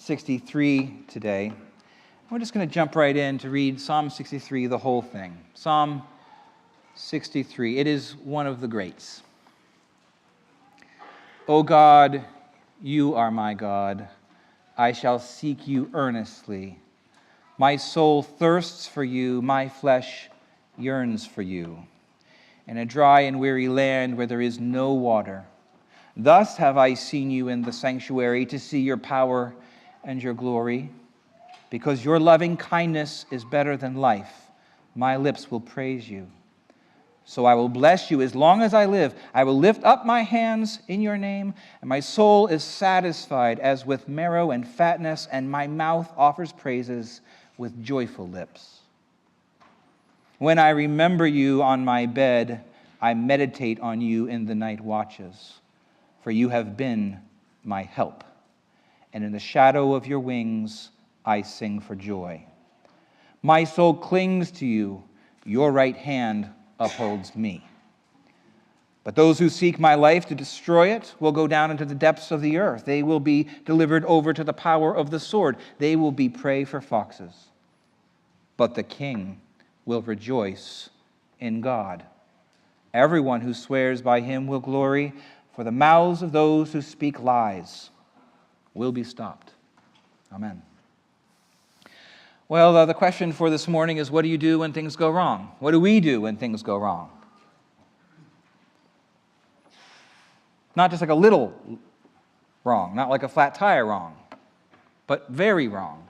63 today. We're just going to jump right in to read Psalm 63, the whole thing. Psalm 63. It is one of the greats. O God, you are my God. I shall seek you earnestly. My soul thirsts for you, my flesh yearns for you, in a dry and weary land where there is no water. Thus have I seen you in the sanctuary, to see your power and your glory. Because your loving kindness is better than life, my lips will praise you. So I will bless you as long as I live. I will lift up my hands in your name, and my soul is satisfied as with marrow and fatness, and my mouth offers praises with joyful lips. When I remember you on my bed, I meditate on you in the night watches, for you have been my help, and in the shadow of your wings I sing for joy. My soul clings to you, your right hand upholds me. But those who seek my life to destroy it will go down into the depths of the earth. They will be delivered over to the power of the sword. They will be prey for foxes. But the king will rejoice in God. Everyone who swears by him will glory, for the mouths of those who speak lies will be stopped. Amen. Well, the question for this morning is, what do you do when things go wrong? What do we do when things go wrong? Not just like a little wrong, not like a flat tire wrong, but very wrong.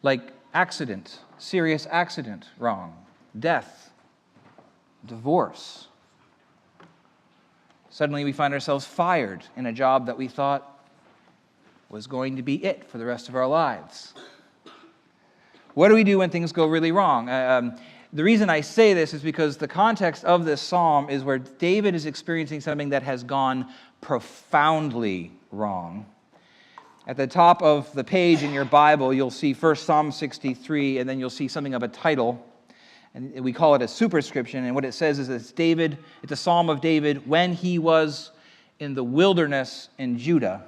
Like accident, serious accident wrong, death, divorce. Suddenly we find ourselves fired in a job that we thought was going to be it for the rest of our lives. What do we do when things go really wrong? The reason I say this is because the context of this psalm is where David is experiencing something that has gone profoundly wrong. At the top of the page in your Bible, you'll see first Psalm 63, and then you'll see something of a title. And we call it a superscription. And what it says is it's a psalm of David when he was in the wilderness in Judah.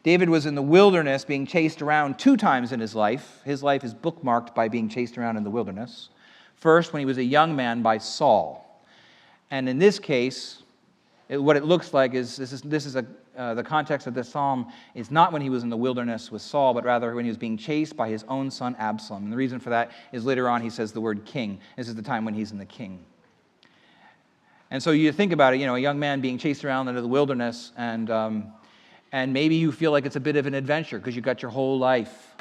David was in the wilderness being chased around 2 times in his life. His life is bookmarked by being chased around in the wilderness. First, when he was a young man, by Saul. And in this case, what it looks like is the context of this psalm is not when he was in the wilderness with Saul, but rather when he was being chased by his own son Absalom. And the reason for that is later on he says the word king. This is the time when he's in the king. And so you think about it, a young man being chased around into the wilderness, and maybe you feel like it's a bit of an adventure because you got your whole life.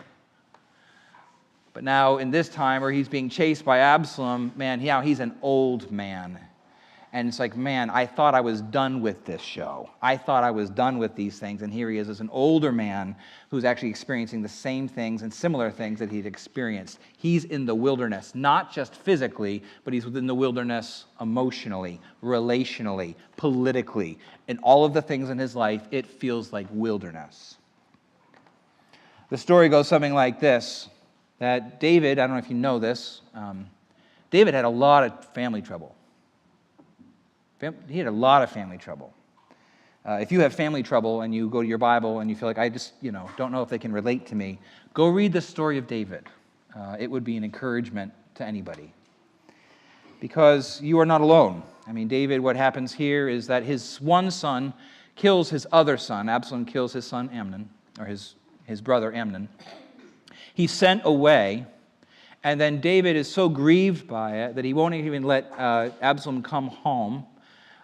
But now in this time where he's being chased by Absalom, man, he's an old man. And it's like, man, I thought I was done with this show. I thought I was done with these things. And here he is as an older man who's actually experiencing the same things and similar things that he'd experienced. He's in the wilderness, not just physically, but he's within the wilderness emotionally, relationally, politically. And all of the things in his life, it feels like wilderness. The story goes something like this, that David, I don't know if you know this, David had a lot of family trouble. He had a lot of family trouble. If you have family trouble and you go to your Bible and you feel like, I just, don't know if they can relate to me, go read the story of David. It would be an encouragement to anybody. Because you are not alone. David, what happens here is that his one son kills his other son. Absalom kills his son Amnon, or his brother Amnon. He's sent away, and then David is so grieved by it that he won't even let Absalom come home.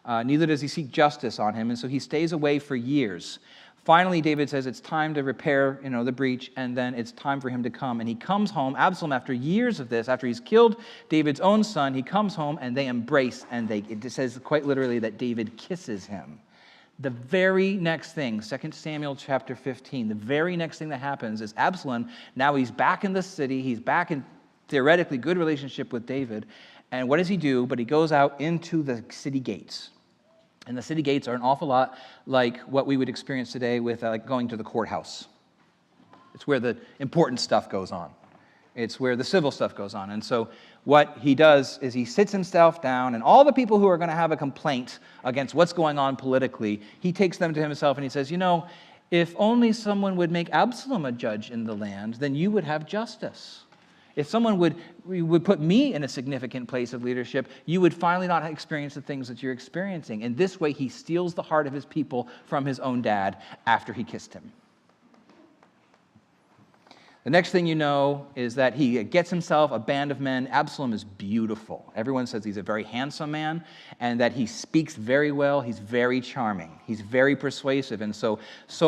Neither does he seek justice on him, and so he stays away for years. Finally, David says it's time to repair, the breach, and then it's time for him to come. And he comes home. Absalom, after years of this, after he's killed David's own son, he comes home and they embrace, and it says quite literally that David kisses him. The very next thing, 2 Samuel chapter 15, the very next thing that happens is Absalom, now he's back in the city, he's back in theoretically good relationship with David. And what does he do? But he goes out into the city gates. And the city gates are an awful lot like what we would experience today with going to the courthouse. It's where the important stuff goes on. It's where the civil stuff goes on. And so what he does is he sits himself down, and all the people who are going to have a complaint against what's going on politically, he takes them to himself and he says, If only someone would make Absalom a judge in the land, then you would have justice. If someone would put me in a significant place of leadership, you would finally not experience the things that you're experiencing. In this way, he steals the heart of his people from his own dad after he kissed him. The next thing you know is that he gets himself a band of men. Absalom is beautiful. Everyone says he's a very handsome man and that he speaks very well. He's very charming. He's very persuasive. And so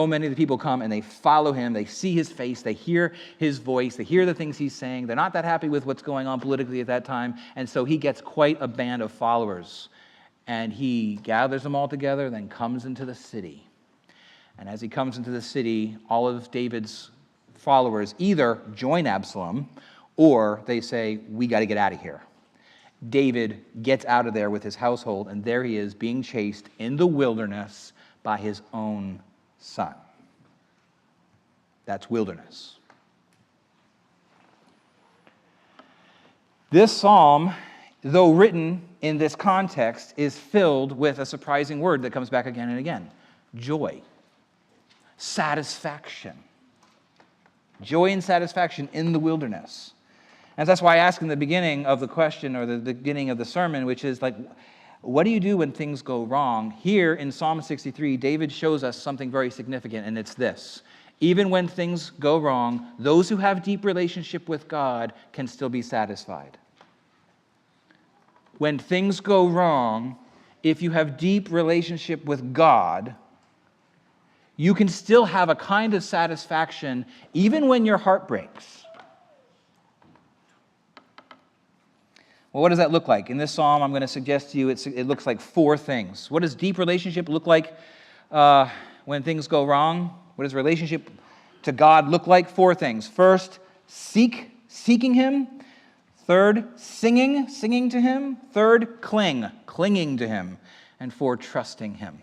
many of the people come and they follow him. They see his face. They hear his voice. They hear the things he's saying. They're not that happy with what's going on politically at that time. And so he gets quite a band of followers. And he gathers them all together, then comes into the city. And as he comes into the city, all of David's followers either join Absalom or they say, we got to get out of here. David gets out of there with his household, and there he is being chased in the wilderness by his own son. That's wilderness. This psalm, though written in this context, is filled with a surprising word that comes back again and again: joy, satisfaction. Joy and satisfaction in the wilderness. And that's why I asked in the beginning of the question, or the beginning of the sermon, which is like, what do you do when things go wrong? Here in Psalm 63, David shows us something very significant, and it's this: even when things go wrong, those who have deep relationship with God can still be satisfied. When things go wrong, if you have deep relationship with God, you can still have a kind of satisfaction even when your heart breaks. Well, what does that look like? In this psalm, I'm going to suggest to you it looks like four things. What does deep relationship look like when things go wrong? What does relationship to God look like? Four things. First, seeking Him. Third, singing to Him. Third, clinging to Him. And four, trusting Him.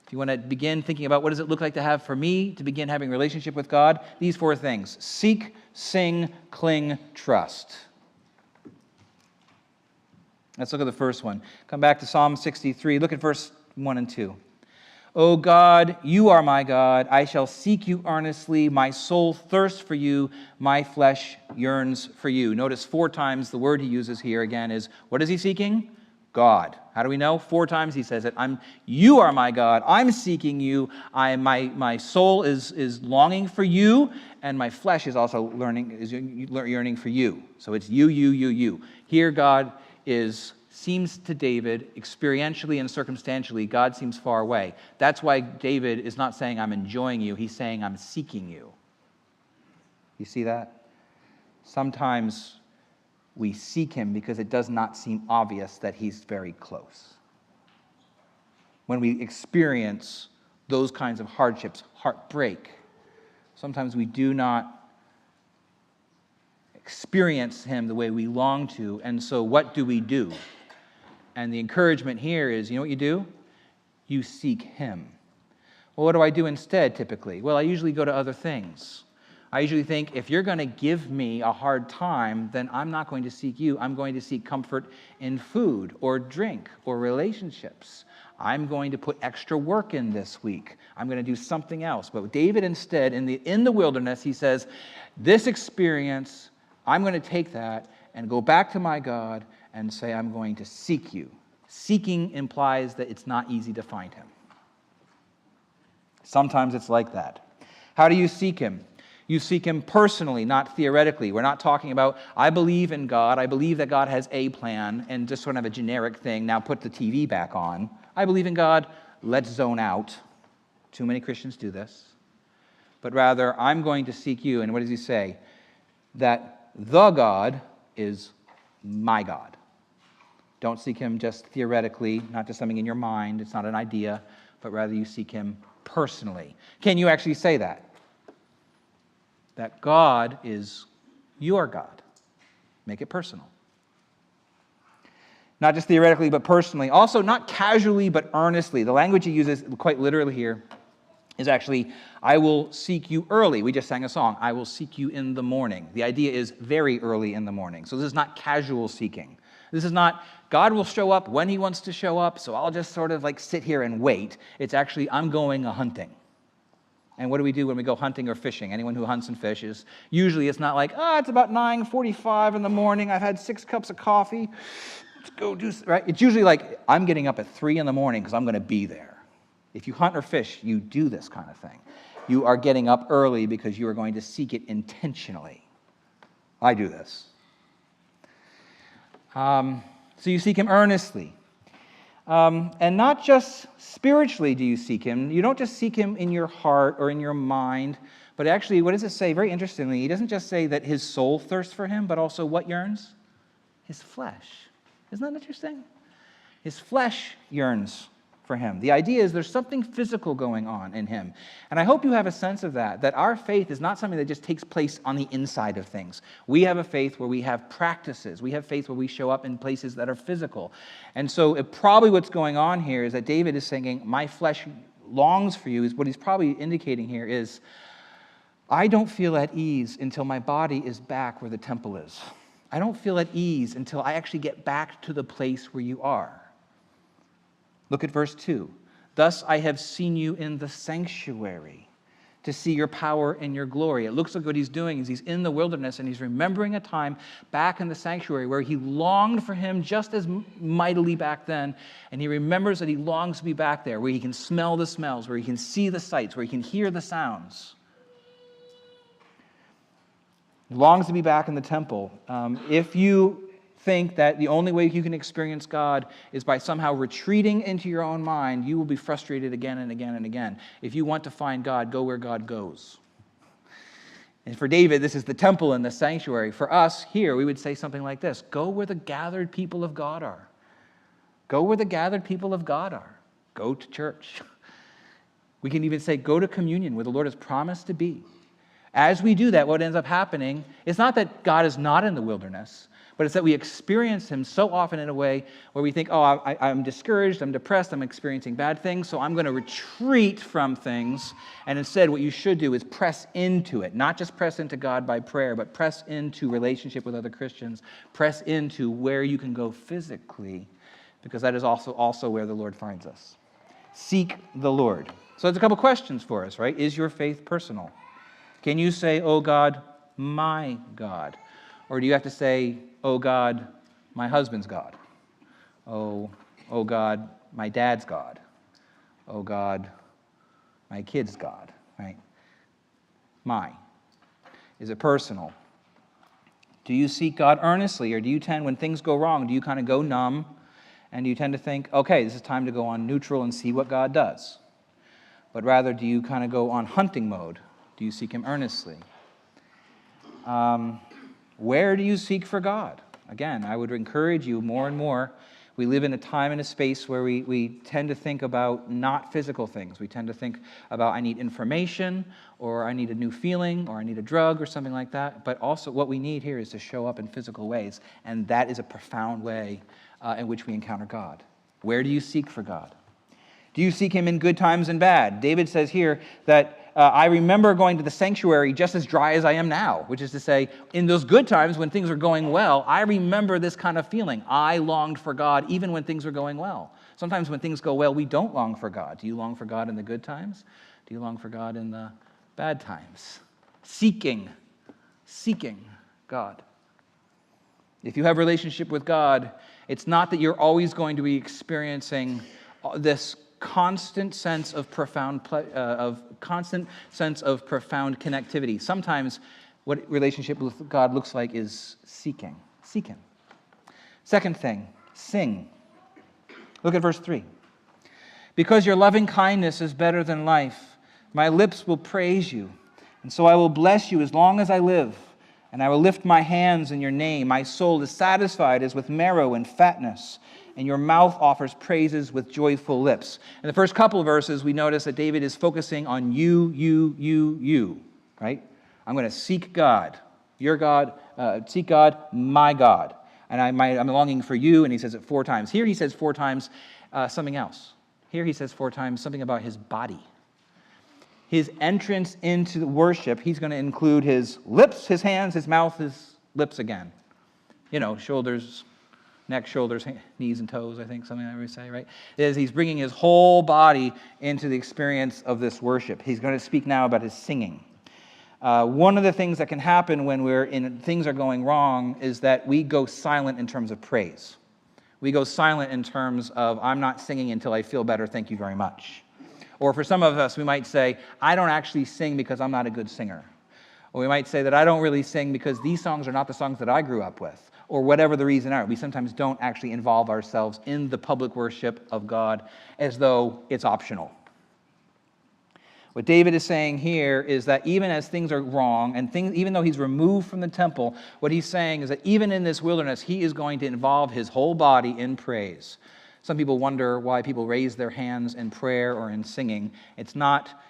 If you want to begin thinking about what does it look like to have, for me, to begin having a relationship with God, these four things: seek, sing, cling, trust. Let's look at the first one. Come back to Psalm 63. Look at verse 1 and 2. O God, you are my God. I shall seek you earnestly. My soul thirsts for you. My flesh yearns for you. Notice 4 times the word he uses here again is, what is he seeking? God. How do we know? 4 times he says it. You are my God. I'm seeking you. My soul is longing for you, and my flesh is also yearning for you. So it's you. Here God seems to David, experientially and circumstantially, God seems far away. That's why David is not saying, I'm enjoying you. He's saying, I'm seeking you. You see that? Sometimes we seek him because it does not seem obvious that he's very close. When we experience those kinds of hardships, heartbreak, sometimes we do not experience him the way we long to, and so what do we do? And the encouragement here is, you know what you do? You seek him. Well, what do I do instead, typically? Well, I usually go to other things. I usually think, if you're going to give me a hard time, then I'm not going to seek you. I'm going to seek comfort in food or drink or relationships. I'm going to put extra work in this week. I'm going to do something else. But David instead, in the wilderness, he says, this experience, I'm going to take that and go back to my God and say, I'm going to seek you. Seeking implies that it's not easy to find him. Sometimes it's like that. How do you seek him? You seek him personally, not theoretically. We're not talking about, I believe in God, I believe that God has a plan, and just sort of a generic thing, now put the TV back on. I believe in God, let's zone out. Too many Christians do this. But rather, I'm going to seek you, and what does he say? That the God is my God. Don't seek him just theoretically, not just something in your mind, it's not an idea, but rather you seek him personally. Can you actually say that? That God is your God. Make it personal. Not just theoretically, but personally. Also, not casually, but earnestly. The language he uses quite literally here is actually, I will seek you early. We just sang a song, I will seek you in the morning. The idea is very early in the morning. So this is not casual seeking. This is not, God will show up when he wants to show up, so I'll just sort of like sit here and wait. It's actually, I'm going a-hunting. And what do we do when we go hunting or fishing? Anyone who hunts and fishes, usually it's not like, it's about 9:45 in the morning, I've had 6 cups of coffee, let's go do, right? It's usually like, I'm getting up at 3 in the morning because I'm going to be there. If you hunt or fish, you do this kind of thing. You are getting up early because you are going to seek it intentionally. I do this. So you seek him earnestly. And not just spiritually do you seek him. You don't just seek him in your heart or in your mind, but actually, what does it say? Very interestingly, he doesn't just say that his soul thirsts for him, but also what yearns? His flesh. Isn't that interesting? His flesh yearns for him. The idea is there's something physical going on in him. And I hope you have a sense of that our faith is not something that just takes place on the inside of things. We have a faith where we have practices. We have faith where we show up in places that are physical. And so probably what's going on here is that David is saying, my flesh longs for you, is what he's probably indicating here is, I don't feel at ease until my body is back where the temple is. I don't feel at ease until I actually get back to the place where you are. Look at verse 2. Thus I have seen you in the sanctuary to see your power and your glory. It looks like what he's doing is he's in the wilderness and he's remembering a time back in the sanctuary where he longed for him just as mightily back then. And he remembers that he longs to be back there, where he can smell the smells, where he can see the sights, where he can hear the sounds. He longs to be back in the temple. If you think that the only way you can experience God is by somehow retreating into your own mind, you will be frustrated again and again and again. If you want to find God, go where God goes. And for David, this is the temple and the sanctuary. For us here, we would say something like this: go where the gathered people of God are. Go where the gathered people of God are. Go to church. We can even say go to communion where the Lord has promised to be. As we do that, what ends up happening is not that God is not in the wilderness, but it's that we experience him so often in a way where we think, I'm discouraged, I'm depressed, I'm experiencing bad things, so I'm going to retreat from things. And instead, what you should do is press into it. Not just press into God by prayer, but press into relationship with other Christians. Press into where you can go physically, because that is also where the Lord finds us. Seek the Lord. So there's a couple questions for us, right? Is your faith personal? Can you say, oh God, my God? Or do you have to say, oh God, my husband's God? Oh God, my dad's God? Oh God, my kid's God, right? My. Is it personal? Do you seek God earnestly, or do you tend, when things go wrong, do you kind of go numb, and do you tend to think, okay, this is time to go on neutral and see what God does? But rather, do you kind of go on hunting mode? Do you seek him earnestly? Where do you seek for God? Again, I would encourage you more and more. We live in a time and a space where we tend to think about not physical things. We tend to think about, I need information, or I need a new feeling, or I need a drug, or something like that. But also what we need here is to show up in physical ways, and that is a profound way in which we encounter God. Where do you seek for God? Do you seek him in good times and bad? David says here that I remember going to the sanctuary just as dry as I am now, which is to say, in those good times when things are going well, I remember this kind of feeling. I longed for God even when things were going well. Sometimes when things go well, we don't long for God. Do you long for God in the good times? Do you long for God in the bad times? Seeking God. If you have a relationship with God, it's not that you're always going to be experiencing this constant sense of profound connectivity. Sometimes what relationship with God looks like is seeking. Seek him. Second thing, sing. Look at verse 3. Because your loving kindness is better than life, my lips will praise you, and so I will bless you as long as I live, and I will lift my hands in your name. My soul is satisfied as with marrow and fatness, and your mouth offers praises with joyful lips. In the first couple of verses, we notice that David is focusing on you, right? I'm going to seek God, your God, seek God, my God. And I'm longing for you, and he says it 4 times. Here he says 4 times something else. Here he says 4 times something about his body. His entrance into the worship, he's going to include his lips, his hands, his mouth, his lips again. Shoulders, neck, shoulders, knees, and toes, I think, something I would say, right? Is he's bringing his whole body into the experience of this worship. He's going to speak now about his singing. One of the things that can happen when things are going wrong is that we go silent in terms of praise. We go silent in terms of, I'm not singing until I feel better, thank you very much. Or for some of us, we might say, I don't actually sing because I'm not a good singer. Or we might say that I don't really sing because these songs are not the songs that I grew up with. Or whatever the reason are. We sometimes don't actually involve ourselves in the public worship of God as though it's optional. What David is saying here is that even as things are wrong, and even though he's removed from the temple, what he's saying is that even in this wilderness, he is going to involve his whole body in praise. Some people wonder why people raise their hands in prayer or in singing. It's not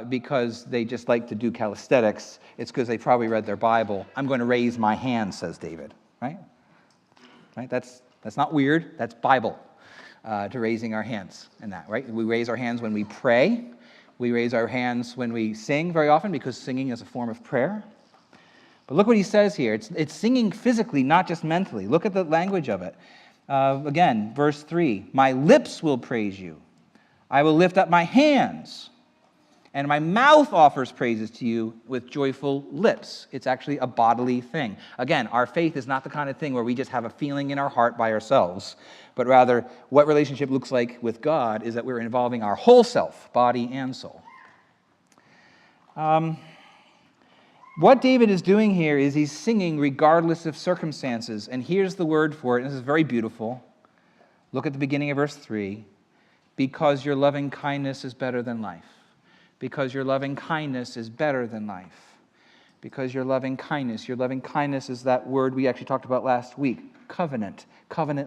because they just like to do calisthenics. It's because they probably read their Bible. I'm going to raise my hands, says David. Right? That's not weird. That's Bible, to raising our hands in that. Right? We raise our hands when we pray. We raise our hands when we sing very often because singing is a form of prayer. But look what he says here. It's singing physically, not just mentally. Look at the language of it. Again, verse 3, my lips will praise you. I will lift up my hands, and my mouth offers praises to you with joyful lips. It's actually a bodily thing. Again, our faith is not the kind of thing where we just have a feeling in our heart by ourselves, but rather what relationship looks like with God is that we're involving our whole self, body and soul. What David is doing here is he's singing regardless of circumstances, and here's the word for it, and this is very beautiful. Look at the beginning of verse 3, because your loving kindness is better than life. Because your loving kindness is better than life. Because your loving kindness is that word we actually talked about last week, covenant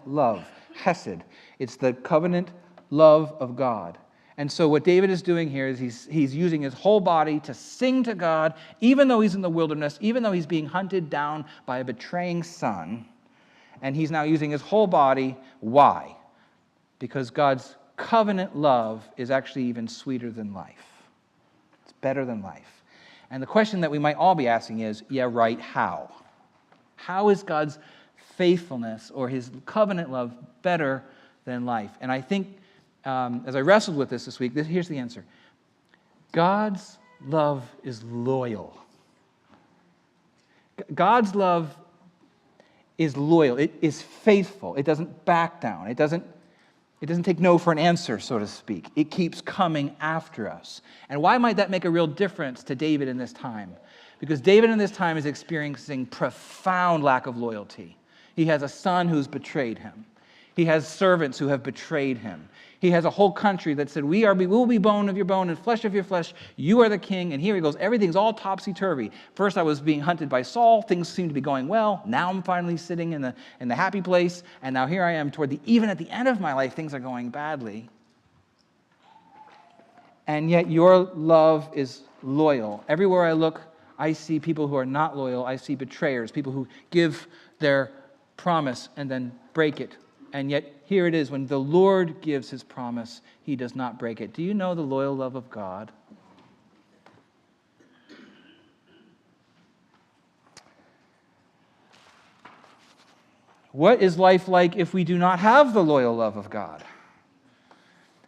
love, hesed. It's the covenant love of God. And so what David is doing here is he's using his whole body to sing to God, even though he's in the wilderness, even though he's being hunted down by a betraying son. And he's now using his whole body. Why? Because God's covenant love is actually even sweeter than life. It's better than life. And the question that we might all be asking is, yeah, right, how? How is God's faithfulness or his covenant love better than life? And I think as I wrestled with this week, here's the answer. God's love is loyal. God's love is loyal. It is faithful. It doesn't back down. It doesn't take no for an answer, so to speak. It keeps coming after us. And why might that make a real difference to David in this time? Because David in this time is experiencing profound lack of loyalty. He has a son who's betrayed him. He has servants who have betrayed him. He has a whole country that said, we will be bone of your bone and flesh of your flesh. You are the king. And here he goes. Everything's all topsy-turvy. First I was being hunted by Saul. Things seem to be going well. Now I'm finally sitting in the happy place. And now here I am even at the end of my life, things are going badly. And yet your love is loyal. Everywhere I look, I see people who are not loyal. I see betrayers, people who give their promise and then break it. And yet, here it is, when the Lord gives his promise, he does not break it. Do you know the loyal love of God? What is life like if we do not have the loyal love of God?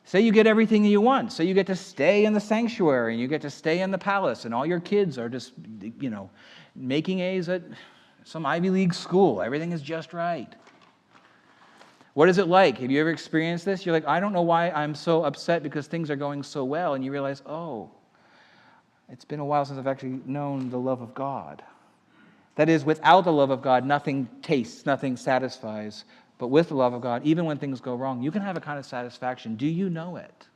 Say you get everything you want. Say you get to stay in the sanctuary, and you get to stay in the palace, and all your kids are just, making A's at some Ivy League school. Everything is just right. What is it like? Have you ever experienced this? You're like, I don't know why I'm so upset because things are going so well. And you realize, it's been a while since I've actually known the love of God. That is, without the love of God, nothing tastes, nothing satisfies. But with the love of God, even when things go wrong, you can have a kind of satisfaction. Do you know it?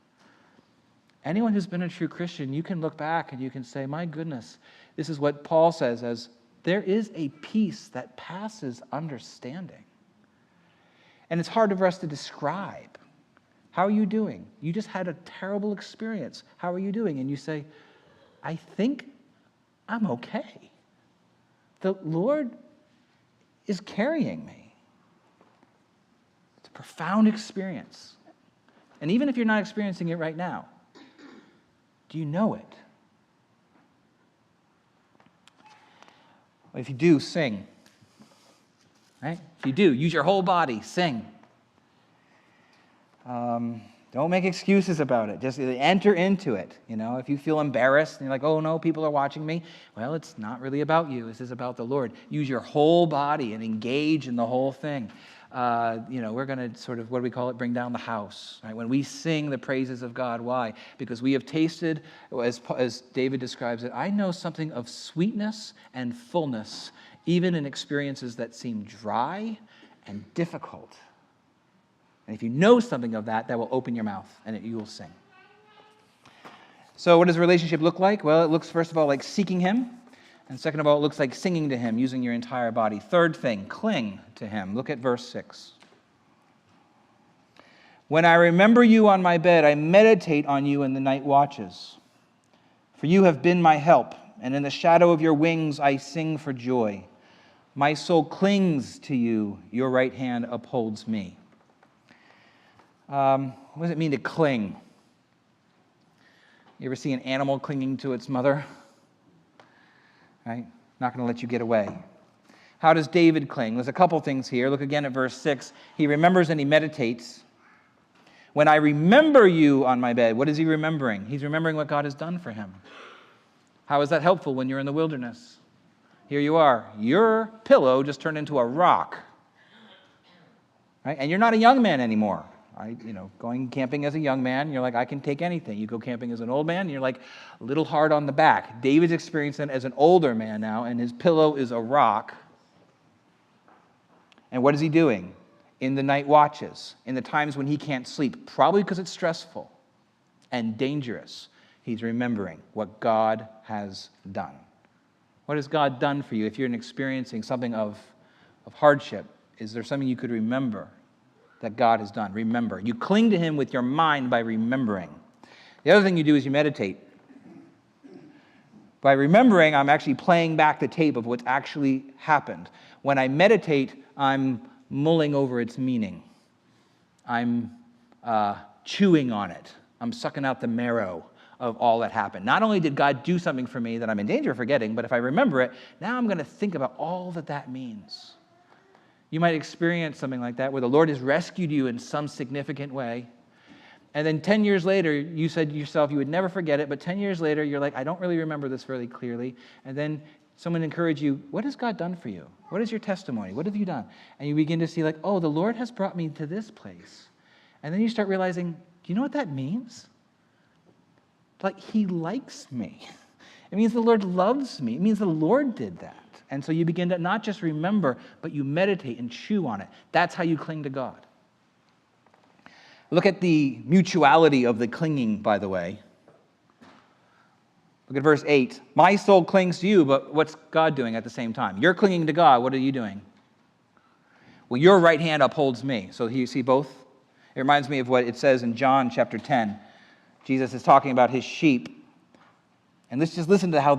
Anyone who's been a true Christian, you can look back and you can say, my goodness, this is what Paul says as, there is a peace that passes understanding. And it's hard for us to describe. How are you doing? You just had a terrible experience. How are you doing? And you say, I think I'm okay. The Lord is carrying me. It's a profound experience. And even if you're not experiencing it right now, do you know it? Well, if you do, sing. right? If you do, use your whole body, sing. Don't make excuses about it. Just enter into it. If you feel embarrassed and you're like, oh no, people are watching me. Well, it's not really about you. This is about the Lord. Use your whole body and engage in the whole thing. We're going to sort of, what do we call it? Bring down the house. Right? When we sing the praises of God, why? Because we have tasted, as David describes it, I know something of sweetness and fullness, even in experiences that seem dry and difficult. And if you know something of that, that will open your mouth and you will sing. So what does a relationship look like? Well, it looks, first of all, like seeking him. And second of all, it looks like singing to him, using your entire body. Third thing, cling to him. Look at verse 6. When I remember you on my bed, I meditate on you in the night watches. For you have been my help, and in the shadow of your wings I sing for joy. My soul clings to you, your right hand upholds me. What does it mean to cling? You ever see an animal clinging to its mother? Right? Not going to let you get away. How does David cling? There's a couple things here. Look again at verse 6. He remembers and he meditates. When I remember you on my bed, what is he remembering? He's remembering what God has done for him. How is that helpful when you're in the wilderness? Here you are. Your pillow just turned into a rock. Right? And you're not a young man anymore. Going camping as a young man, you're like, I can take anything. You go camping as an old man, you're like a little hard on the back. David's experiencing it as an older man now, and his pillow is a rock. And what is he doing? In the night watches, in the times when he can't sleep, probably because it's stressful and dangerous, he's remembering what God has done. What has God done for you? If you're experiencing something of hardship, is there something you could remember that God has done? Remember. You cling to him with your mind by remembering. The other thing you do is you meditate. By remembering, I'm actually playing back the tape of what's actually happened. When I meditate, I'm mulling over its meaning. I'm chewing on it. I'm sucking out the marrow of all that happened. Not only did God do something for me that I'm in danger of forgetting, but if I remember it, now I'm going to think about all that means. You might experience something like that where the Lord has rescued you in some significant way. And then 10 years later, you said to yourself you would never forget it, but 10 years later, you're like, I don't really remember this very clearly. And then someone encouraged you, what has God done for you? What is your testimony? What have you done? And you begin to see like, oh, the Lord has brought me to this place. And then you start realizing, do you know what that means? Like, he likes me. It means the Lord loves me. It means the Lord did that. And so you begin to not just remember, but you meditate and chew on it. That's how you cling to God. Look at the mutuality of the clinging, by the way. Look at verse 8. My soul clings to you, but what's God doing at the same time? You're clinging to God. What are you doing? Well, your right hand upholds me. So you see both? It reminds me of what it says in John chapter 10. Jesus is talking about his sheep. And let's just listen to how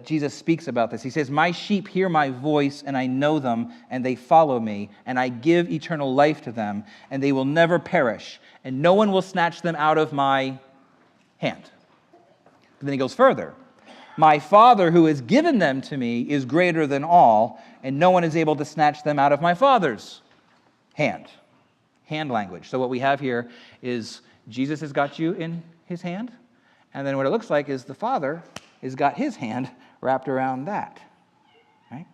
Jesus speaks about this. He says, my sheep hear my voice, and I know them, and they follow me, and I give eternal life to them, and they will never perish, and no one will snatch them out of my hand. But then he goes further. My Father who has given them to me is greater than all, and no one is able to snatch them out of my Father's hand. Hand language. So what we have here is Jesus has got you in his hand, and then what it looks like is the Father has got his hand wrapped around that, right?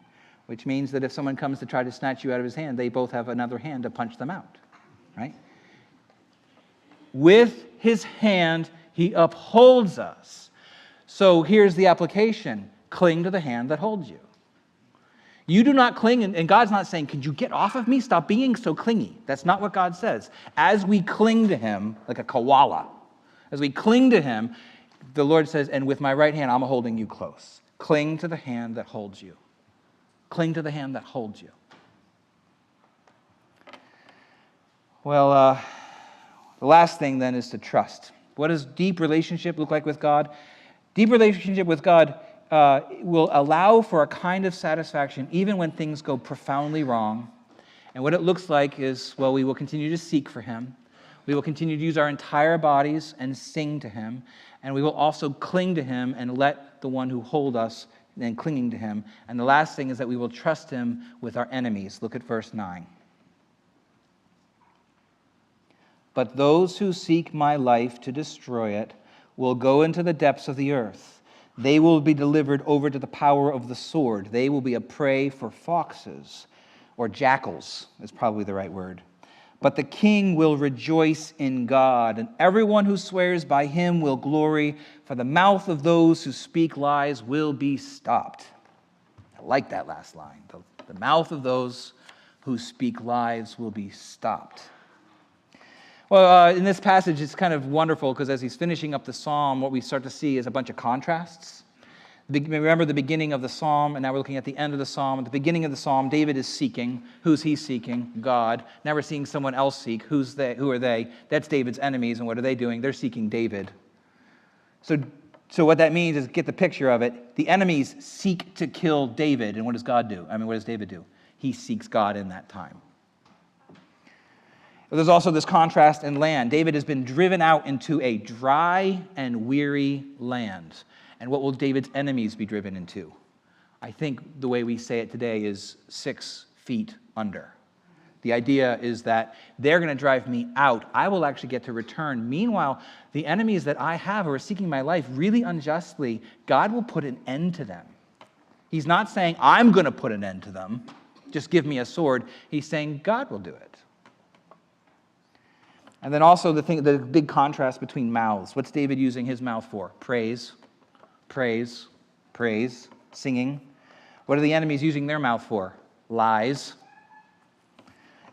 Which means that if someone comes to try to snatch you out of his hand, they both have another hand to punch them out, right? With his hand, he upholds us. So here's the application. Cling to the hand that holds you. You do not cling, and God's not saying, could you get off of me? Stop being so clingy. That's not what God says. As we cling to him, like a koala, as we cling to him, the Lord says, and with my right hand, I'm holding you close. Cling to the hand that holds you. Cling to the hand that holds you. Well, the last thing then is to trust. What does deep relationship look like with God? Deep relationship with God will allow for a kind of satisfaction even when things go profoundly wrong. And what it looks like is, well, we will continue to seek for him. We will continue to use our entire bodies and sing to him. And we will also cling to him and let the one who hold us and clinging to him. And the last thing is that we will trust him with our enemies. Look at verse 9. But those who seek my life to destroy it will go into the depths of the earth. They will be delivered over to the power of the sword. They will be a prey for foxes, or jackals is probably the right word. But the king will rejoice in God, and everyone who swears by him will glory, for the mouth of those who speak lies will be stopped. I like that last line. The mouth of those who speak lies will be stopped. Well, in this passage, it's kind of wonderful because as he's finishing up the psalm, what we start to see is a bunch of contrasts. Remember the beginning of the psalm, and now we're looking at the end of the psalm. At the beginning of the psalm, David is seeking. Who's he seeking? God. Now we're seeing someone else seek. Who are they? That's David's enemies, and what are they doing? They're seeking David. So what that means is, get the picture of it. The enemies seek to kill David, and what does God do? What does David do? He seeks God in that time. There's also this contrast in land. David has been driven out into a dry and weary land. And what will David's enemies be driven into? I think the way we say it today is 6 feet under. The idea is that they're going to drive me out. I will actually get to return. Meanwhile, the enemies that I have who are seeking my life really unjustly, God will put an end to them. He's not saying, I'm going to put an end to them. Just give me a sword. He's saying, God will do it. And then also the big contrast between mouths. What's David using his mouth for? Praise, praise, praise, singing. What are the enemies using their mouth for? Lies.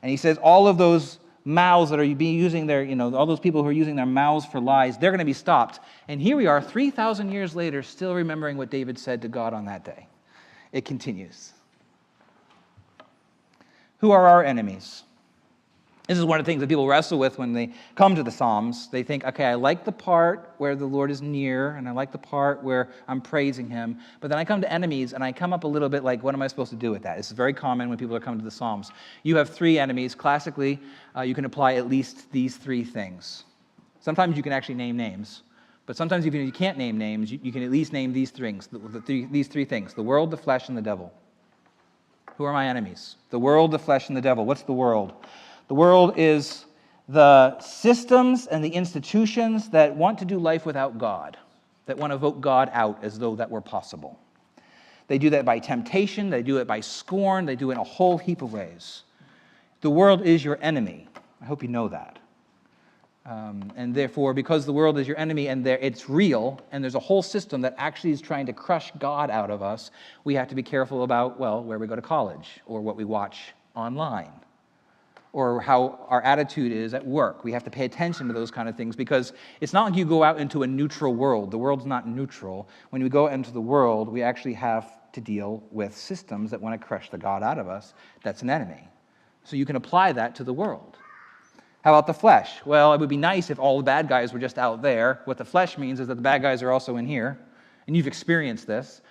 And he says all of those mouths that are using their, all those people who are using their mouths for lies, they're going to be stopped. And here we are 3,000 years later, still remembering what David said to God on that day. It continues. Who are our enemies? This is one of the things that people wrestle with when they come to the Psalms. They think, okay, I like the part where the Lord is near, and I like the part where I'm praising him, but then I come to enemies, and I come up a little bit like, what am I supposed to do with that? This is very common when people are coming to the Psalms. You have 3 enemies. Classically, you can apply at least these 3 things. Sometimes you can actually name names, but sometimes even if you can't name names, you can at least name these things, these 3 things: the world, the flesh, and the devil. Who are my enemies? The world, the flesh, and the devil. What's the world? The world is the systems and the institutions that want to do life without God, that want to vote God out as though that were possible. They do that by temptation, they do it by scorn, they do it in a whole heap of ways. The world is your enemy. I hope you know that. And therefore, because the world is your enemy and it's real, and there's a whole system that actually is trying to crush God out of us, we have to be careful about, where we go to college, or what we watch online, or how our attitude is at work. We have to pay attention to those kind of things, because it's not like you go out into a neutral world. The world's not neutral. When we go into the world, we actually have to deal with systems that want to crush the God out of us. That's an enemy. So you can apply that to the world. How about the flesh? Well, it would be nice if all the bad guys were just out there. What the flesh means is that the bad guys are also in here, and you've experienced this.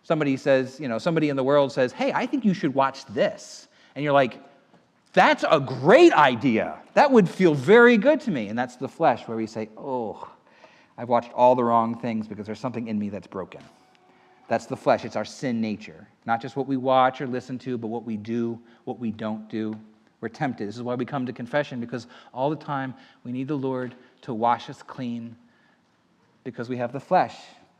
Somebody says, somebody in the world says, hey, I think you should watch this. And you're like, that's a great idea. That would feel very good to me. And that's the flesh, where we say, oh, I've watched all the wrong things because there's something in me that's broken. That's the flesh. It's our sin nature. Not just what we watch or listen to, but what we do, what we don't do. We're tempted. This is why we come to confession, because all the time we need the Lord to wash us clean, because we have the flesh.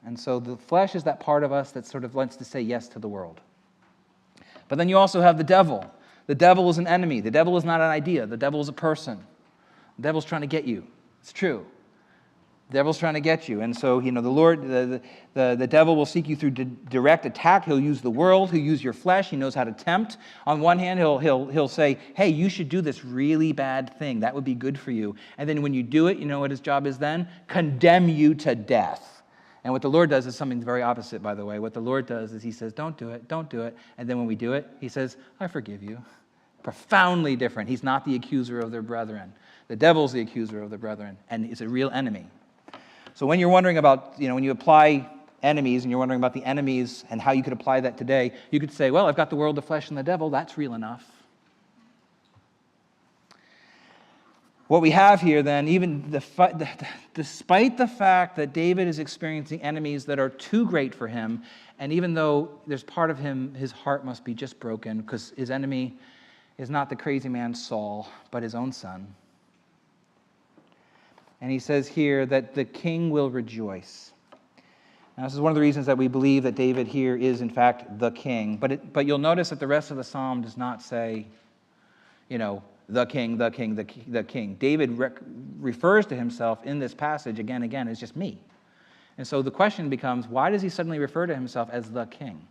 And so the flesh is that part of us that sort of wants to say yes to the world. But then you also have the devil. The devil is an enemy. The devil is not an idea. The devil is a person. The devil's trying to get you. It's true. The devil's trying to get you. And so, the Lord, the devil will seek you through direct attack. He'll use the world. He'll use your flesh. He knows how to tempt. On one hand, he'll say, hey, you should do this really bad thing. That would be good for you. And then when you do it, you know what his job is then? Condemn you to death. And what the Lord does is something very opposite, by the way. What the Lord does is he says, don't do it, don't do it. And then when we do it, he says, I forgive you. Profoundly different. He's not the accuser of their brethren. The devil's the accuser of the brethren, and he's a real enemy. So when you're wondering about, when you apply enemies, and you're wondering about the enemies and how you could apply that today, you could say, well, I've got the world, the flesh, and the devil. That's real enough. What we have here then, despite the fact that David is experiencing enemies that are too great for him, and even though there's part of him, his heart must be just broken because his enemy is not the crazy man Saul, but his own son. And he says here that the king will rejoice. Now, this is one of the reasons that we believe that David here is, in fact, the king. But you'll notice that the rest of the psalm does not say, the king, the king, the king. David refers to himself in this passage again and again as just me. And so the question becomes, why does he suddenly refer to himself as the king?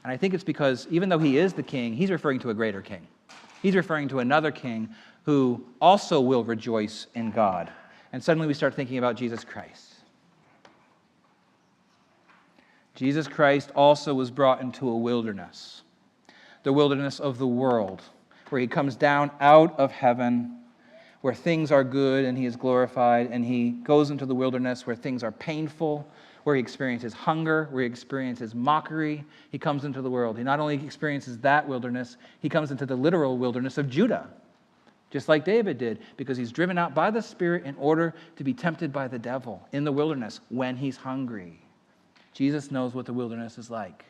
And I think it's because even though he is the king, he's referring to a greater king. He's referring to another king who also will rejoice in God. And suddenly we start thinking about Jesus Christ. Jesus Christ also was brought into a wilderness, the wilderness of the world, where he comes down out of heaven, where things are good and he is glorified, and he goes into the wilderness where things are painful, where he experiences hunger, where he experiences mockery. He comes into the world. He not only experiences that wilderness, he comes into the literal wilderness of Judah, just like David did, because he's driven out by the Spirit in order to be tempted by the devil in the wilderness when he's hungry. Jesus knows what the wilderness is like.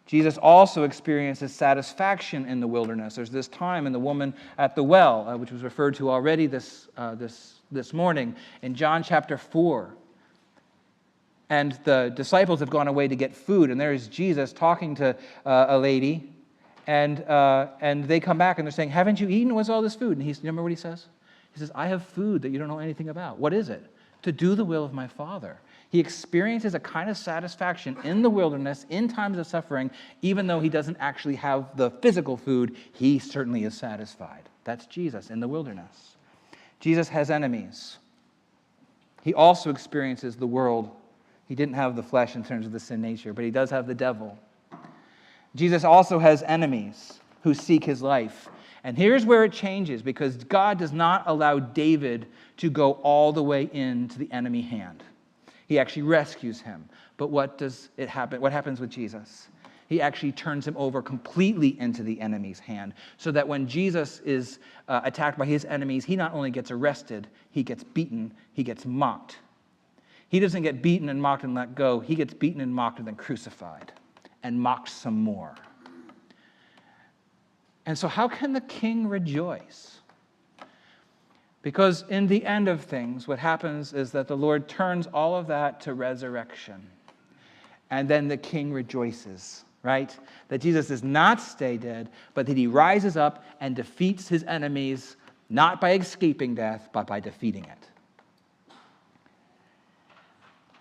Jesus also experiences satisfaction in the wilderness. There's this time in the woman at the well, which was referred to already this morning in John chapter 4. And the disciples have gone away to get food, and there is Jesus talking to a lady, and they come back and they're saying, "Haven't you eaten? What's all this food?" And you remember what he says? He says, "I have food that you don't know anything about." What is it? To do the will of my Father. He experiences a kind of satisfaction in the wilderness, in times of suffering, even though he doesn't actually have the physical food, he certainly is satisfied. That's Jesus in the wilderness. Jesus has enemies. He also experiences the world. He didn't have the flesh in terms of the sin nature, but he does have the devil. Jesus also has enemies who seek his life. And here's where it changes, because God does not allow David to go all the way into the enemy hand. He actually rescues him. But what happens with Jesus? He actually turns him over completely into the enemy's hand, so that when Jesus is attacked by his enemies, he not only gets arrested, he gets beaten, he gets mocked. He doesn't get beaten and mocked and let go. He gets beaten and mocked and then crucified and mocked some more. And so how can the king rejoice? Because in the end of things, what happens is that the Lord turns all of that to resurrection. And then the king rejoices, right? That Jesus does not stay dead, but that he rises up and defeats his enemies, not by escaping death, but by defeating it.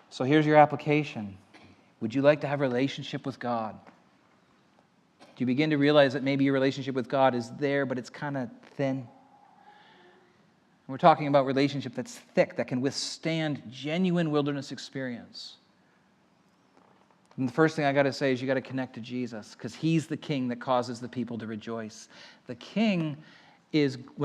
So here's your application. Would you like to have a relationship with God? Do you begin to realize that maybe your relationship with God is there, but it's kind of thin? We're talking about relationship that's thick, that can withstand genuine wilderness experience. And the first thing I got to say is you got to connect to Jesus, because he's the king that causes the people to rejoice. When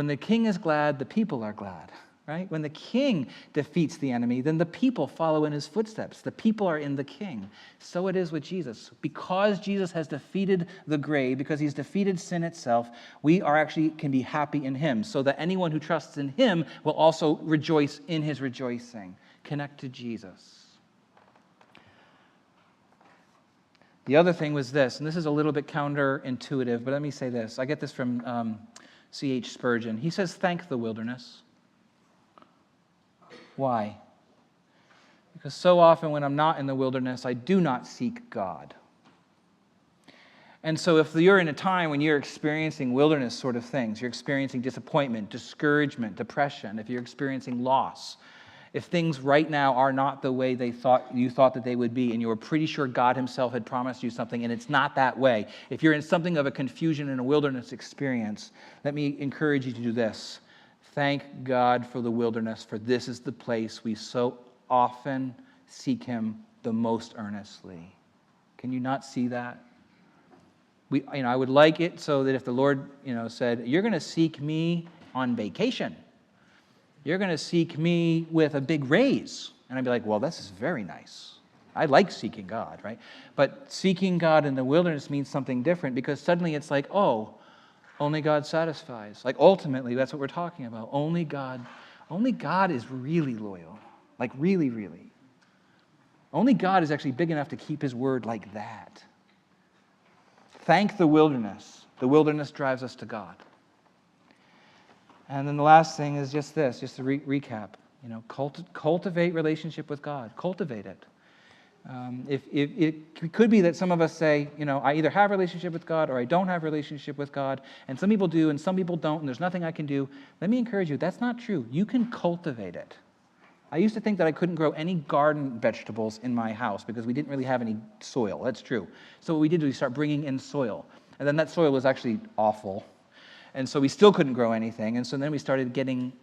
the king is glad, the people are glad, right? When the king defeats the enemy, then the people follow in his footsteps. The people are in the king. So it is with Jesus. Because Jesus has defeated the grave, because he's defeated sin itself, we can be happy in him, so that anyone who trusts in him will also rejoice in his rejoicing. Connect to Jesus. The other thing was this, and this is a little bit counterintuitive, but let me say this. I get this from C.H. Spurgeon. He says, "Thank the wilderness." Why? Because so often when I'm not in the wilderness, I do not seek God. And so if you're in a time when you're experiencing wilderness sort of things, you're experiencing disappointment, discouragement, depression, if you're experiencing loss, if things right now are not the way you thought that they would be, and you were pretty sure God himself had promised you something, and it's not that way, if you're in something of a confusion and a wilderness experience, let me encourage you to do this. Thank God for the wilderness, for this is the place we so often seek him the most earnestly. Can you not see that? I would like it so that if the Lord, said, "You're going to seek me on vacation. You're going to seek me with a big raise." And I'd be like, "Well, this is very nice. I like seeking God," right? But seeking God in the wilderness means something different, because suddenly it's like, oh, Only God satisfies. Like ultimately, that's what we're talking about. Only God is really loyal. Like really, really. Only God is actually big enough to keep his word like that. Thank the wilderness. The wilderness drives us to God. And then the last thing is just this, just to recap. Cultivate relationship with God. Cultivate it. If it could be that some of us say, I either have a relationship with God or I don't have a relationship with God, and some people do and some people don't, and there's nothing I can do. Let me encourage you, that's not true. You can cultivate it. I used to think that I couldn't grow any garden vegetables in my house because we didn't really have any soil. That's true. So what we did was we started bringing in soil. And then that soil was actually awful. And so we still couldn't grow anything. And so then we started getting,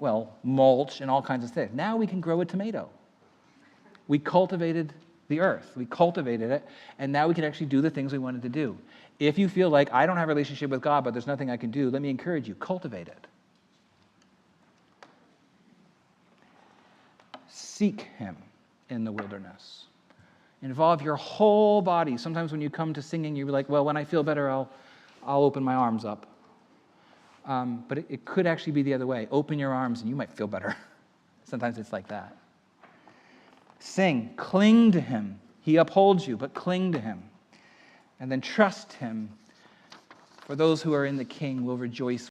mulch and all kinds of things. Now we can grow a tomato. We cultivated the earth. We cultivated it. And now we can actually do the things we wanted to do. If you feel like I don't have a relationship with God, but there's nothing I can do, let me encourage you, cultivate it. Seek him in the wilderness. Involve your whole body. Sometimes when you come to singing, you're like, when I feel better, I'll open my arms up. But it could actually be the other way. Open your arms and you might feel better. Sometimes it's like that. Sing. Cling to him. He upholds you, but cling to him. And then trust him. For those who are in the King will rejoice